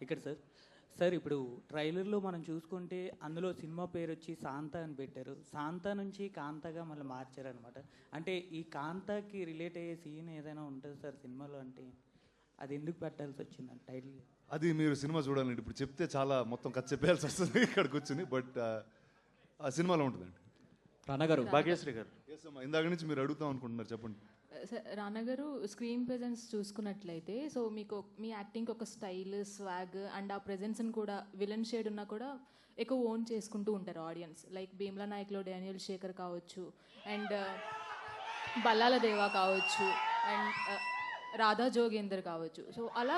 ఇక్కడ sir sir ఇప్పుడు ట్రైలర్లో మనం చూసుకుంటే అందులో సినిమా పేరు వచ్చి శాంత అని పెట్టారు. శాంత నుంచి కాంతగా మళ్ళీ మార్చారు అనమాట. అంటే ఈ కాంతకి రిలేట్ అయ్యే సీన్ ఏదైనా ఉంటుంది సార్ సినిమాలో, అంటే అది ఎందుకు పెట్టాల్సి వచ్చింది టైటిల్? అది మీరు సినిమా చూడాలండి. ఇప్పుడు చెప్తే చాలా మొత్తం కథ చెప్పేయాల్సి వస్తుంది ఇక్కడ కూర్చుని. బట్ ఆ సినిమాలో ఉంటుందండి. రానా గారు, భాగ్యశ్రీ గారు. ఎస్ అమ్మా, ఇందాక నుంచి మీరు అడుగుతాం అనుకుంటున్నారు, చెప్పండి. రానా గారు, స్క్రీన్ ప్రెజెన్స్ చూసుకున్నట్లయితే సో మీకు మీ యాక్టింగ్ ఒక స్టైల్, స్వాగ్ అండ్ ఆ ప్రెజెన్స్ని కూడా విలన్ షేడ్ ఉన్నా కూడా ఎక్కువ ఓన్ చేసుకుంటూ ఉంటారు ఆడియన్స్. లైక్ భీమ్లా నాయక్లో డానియల్ శేఖర్ కావచ్చు, అండ్ బల్లాల దేవా కావచ్చు, అండ్ రాధా జోగేందర్ కావచ్చు. సో అలా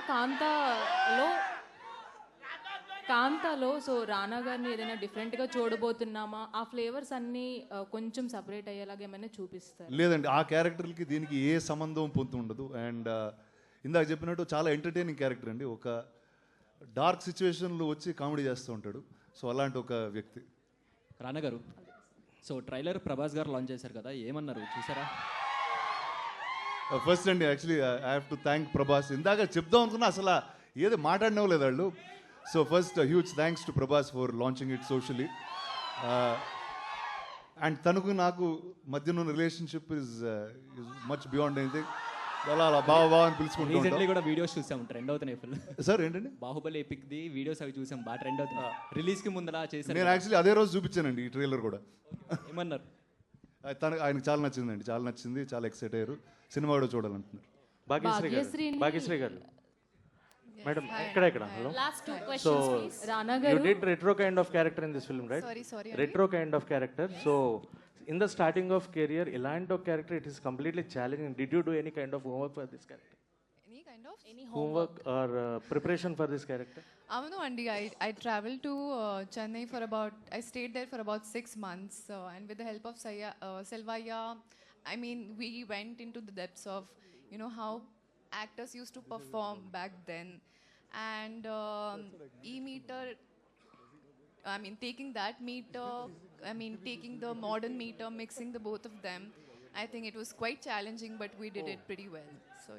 కాంతాలో సో రానా గారిని ఏదైనా డిఫరెంట్గా చూడబోతున్నామా, ఆ ఫ్లేవర్స్ అన్నీ కొంచెం సపరేట్ అయ్యేలాగా ఏమైనా చూపిస్తారు? లేదండి, ఆ క్యారెక్టర్కి దీనికి ఏ సంబంధం పొందు ఉండదు. అండ్ ఇందాక చెప్పినట్టు చాలా ఎంటర్టైనింగ్ క్యారెక్టర్ అండి. ఒక డార్క్ సిచ్యువేషన్లో వచ్చి కామెడీ చేస్తూ ఉంటాడు. సో అలాంటి ఒక వ్యక్తి. రానా గారు, సో ట్రైలర్ ప్రభాస్ గారు లాంచ్ చేశారు కదా, ఏమన్నారు చూసారా? ఫస్ట్ అండి, actually I have to thank Prabhas. ఇందాక చెప్దాం అనుకున్నా, అసలు ఏది మాట్లాడినవ్వలేదు వాళ్ళు. So first huge thanks to Prabhas for launching it socially. And తనకు నాకు మధ్యన ఉన్న relationship is much beyond anything. అలా బావ అని పిలుచుకుంటూ రీసెంట్లీ కూడా వీడియోస్ చూసాం, ట్రెండ్ అవుతున్నాయి ఫుల్. సార్ ఏంటండి, బాహుబలి ఎపిక్ ది వీడియోస్ అవి చూసాం, బాగా ట్రెండ్ అవుతుంది. రిలీజ్ కి ముందర చేశారు. నేను యాక్చువల్లీ అదే రోజు చూపించానండి ఈ ట్రైలర్ కూడా. ఏమన్నారు? ఆయనకు చాలా నచ్చిందండి, చాలా నచ్చింది, చాలా ఎక్సైట్ అయ్యారు. సినిమా కూడా చూడాలంటున్నారు. భాగ్యశ్రీ గారు, మేడం ఎక్కడ hello. Last two So questions, please. Rana you గారు, did retro kind of character in this film, right? Sorry. Retro kind of character. So in the starting of career, elanto character, it is completely challenging. Did you do any kind of homework for this character? Any kind of? any Homework or preparation for this character? No, Andy. I traveled to Chennai I stayed there for about 6 months, and with the help of Selvaya, I mean, we went into the depths of, how actors used to perform back then, and e-meter, taking that meter, taking the modern meter, mixing the both of them, I think it was quite challenging, but we did it pretty well. So